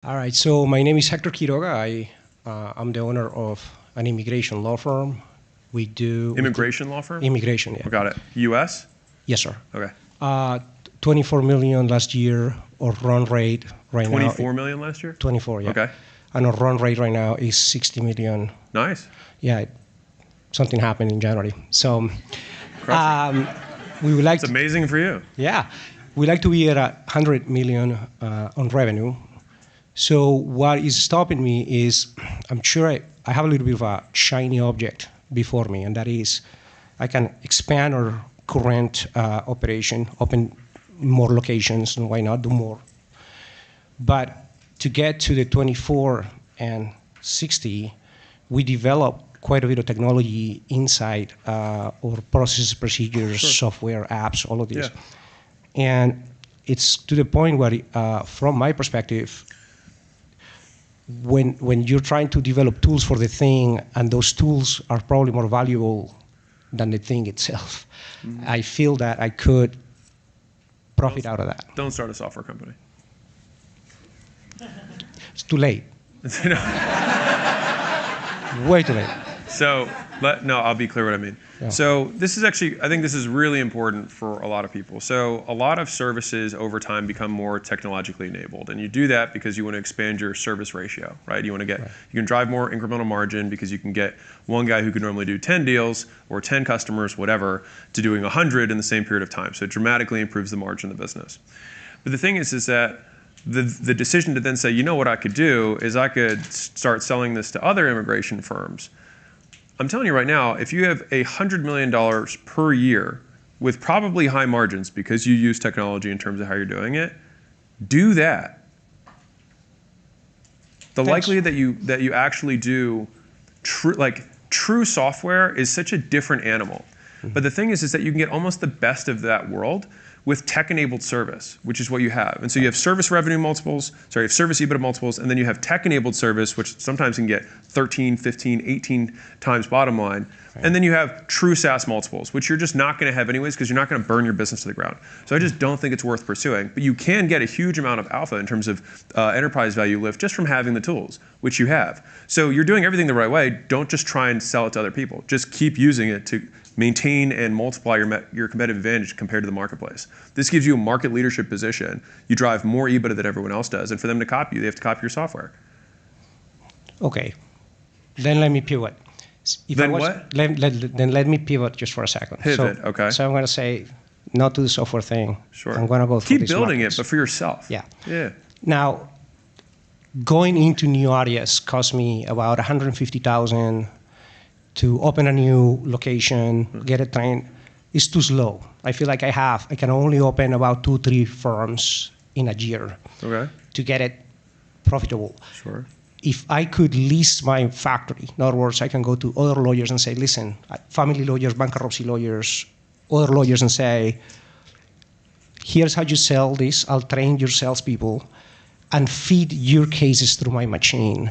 All right, so my name is Hector Quiroga. I'm the owner of an immigration law firm. Immigration law firm? Immigration, yeah. Got it. U.S.? Yes, sir. Okay. 24 million last year, or run rate right 24 million last year? 24, yeah. Okay. And our run rate right now is 60 million. Nice. Yeah, something happened in January. So we would like It's amazing for you. Yeah, we like to be at 100 million on revenue. So what is stopping me is I'm sure I have a little bit of a shiny object before me, and that is I can expand our current operation, open more locations, and why not do more. But to get to the 24 and 60, we develop quite a bit of technology inside our processes, procedures, software, apps, all of this. Yeah. And it's to the point where, from my perspective, when you're trying to develop tools for the thing, and those tools are probably more valuable than the thing itself, I feel that I could profit out of that. Don't start a software company. It's too late. Way too late. So, no, I'll be clear what I mean. Yeah. So this is actually, I think this is really important for a lot of people. So a lot of services over time become more technologically enabled. And you do that because you want to expand your service ratio, right? You want to get, you can drive more incremental margin because you can get one guy who could normally do 10 deals or 10 customers, whatever, to doing 100 in the same period of time. So it dramatically improves the margin of the business. But the thing is that the decision to then say, you know what I could do is I could start selling this to other immigration firms. I'm telling you right now, if you have $100 million per year with probably high margins because you use technology in terms of how you're doing it, do that. The likelihood that you actually do true software is such a different animal. But the thing is that you can get almost the best of that world with tech-enabled service, which is what you have. And so you have service revenue multiples, you have service EBITDA multiples, and then you have tech-enabled service, which sometimes can get 13, 15, 18 times bottom line. Right. And then you have true SaaS multiples, which you're just not going to have anyways because you're not going to burn your business to the ground. So I just don't think it's worth pursuing. But you can get a huge amount of alpha in terms of enterprise value lift just from having the tools, which you have. So you're doing everything the right way. Don't just try and sell it to other people. Just keep using it to maintain and multiply your competitive advantage compared to the marketplace. This gives you a market leadership position. You drive more EBITDA than everyone else does. And for them to copy you, they have to copy your software. Okay. Then let me pivot. Then what? Then let me pivot just for a second. Pivot, okay. So I'm going to say, not to the software thing. Sure. I'm going to go for Keep building it, but for yourself. Yeah. Yeah. Now, going into new areas cost me about $150,000 to open a new location, get it trained. It's too slow. I feel like I can only open about 2-3 firms in a year to get it profitable. Sure. If I could lease my factory, in other words, I can go to other lawyers and say, listen, family lawyers, bankruptcy lawyers, other lawyers, and say, here's how you sell this. I'll train your salespeople and feed your cases through my machine.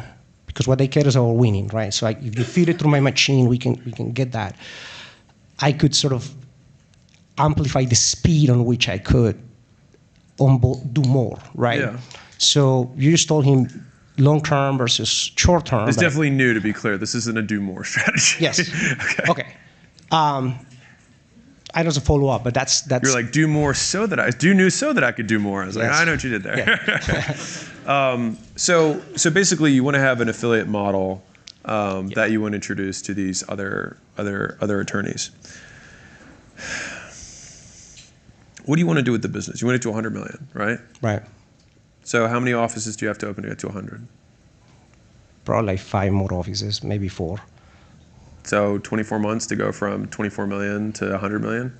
Because what they care is about winning, right? So if you feed it through my machine, we can get that. I could sort of amplify the speed on which I could do more, right? Yeah. So you just told him long-term versus short-term. It's definitely new, to be clear. This isn't a do more strategy. Yes. Okay. I don't follow up, but that's. You're like, do more so that I do new so that I could do more. I was like, I know what you did there. Yeah. So basically, you want to have an affiliate model that you want to introduce to these other attorneys. What do you want to do with the business? You want it to 100 million, right? Right. So how many offices do you have to open to get to 100? Probably like 5 more offices, maybe 4. So 24 months to go from 24 million to 100 million?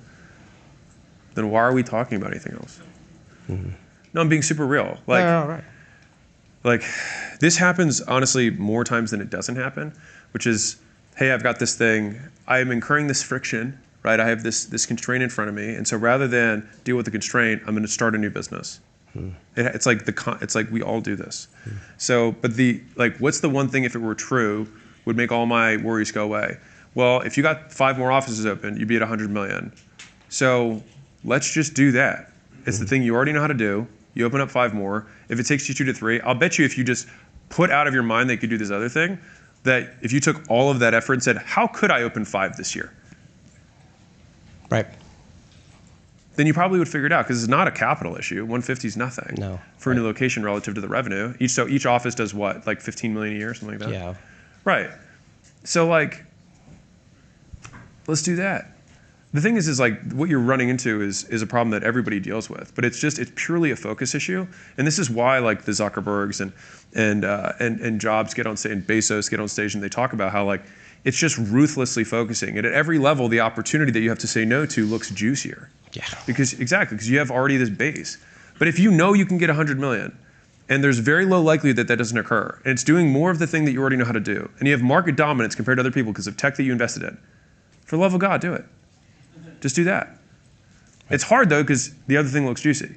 Then why are we talking about anything else? Mm-hmm. No, I'm being super real. Right. Like, this happens, honestly, more times than it doesn't happen, which is, hey, I've got this thing. I am incurring this friction, right? I have this constraint in front of me. And so rather than deal with the constraint, I'm going to start a new business. It's like we all do this. So, but what's the one thing, if it were true, would make all my worries go away? Well, if you got 5 more offices open, you'd be at 100 million. So let's just do that. It's the thing you already know how to do. you open up 5 more. If it takes you 2 to 3, I'll bet you if you just put out of your mind that you could do this other thing, that if you took all of that effort and said, how could I open 5 this year? Right. Then you probably would figure it out, because it's not a capital issue. 150 is nothing for a new location relative to the revenue. Each office does what, like 15 million a year, something like that? Yeah. Right. So like, let's do that. The thing is like what you're running into is a problem that everybody deals with, but it's purely a focus issue. And this is why like the Zuckerbergs and Jobs get on stage and Bezos get on stage and they talk about how like it's just ruthlessly focusing. And at every level, the opportunity that you have to say no to looks juicier. Yeah. Because you have already this base. But if you know you can get 100 million, and there's very low likelihood that that doesn't occur, and it's doing more of the thing that you already know how to do, and you have market dominance compared to other people because of tech that you invested in, for the love of God, do it. Just do that. It's hard though, because the other thing looks juicy.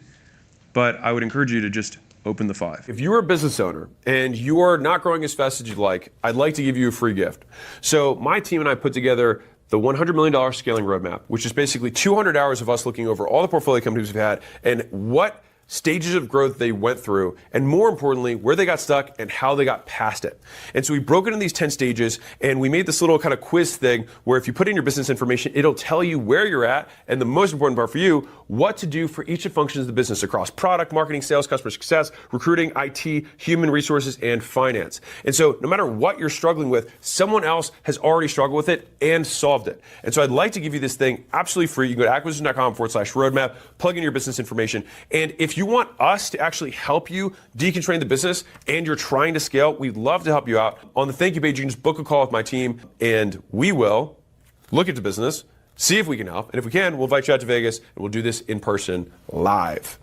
But I would encourage you to just open the 5. If you're a business owner and you're not growing as fast as you'd like, I'd like to give you a free gift. So my team and I put together the $100 million scaling roadmap, which is basically 200 hours of us looking over all the portfolio companies we've had and what stages of growth they went through, and more importantly, where they got stuck and how they got past it. And so we broke it into these 10 stages, and we made this little kind of quiz thing where if you put in your business information, it'll tell you where you're at, and the most important part for you, what to do for each of the functions of the business across product, marketing, sales, customer success, recruiting, IT, human resources, and finance. And so no matter what you're struggling with, someone else has already struggled with it and solved it. And so I'd like to give you this thing absolutely free. You can go to acquisition.com/roadmap, plug in your business information, and if you want us to actually help you deconstrain the business and you're trying to scale, we'd love to help you out. On the thank you page, you can just book a call with my team, and we will look at the business, see if we can help, and if we can, we'll invite you out to Vegas, and we'll do this in person live.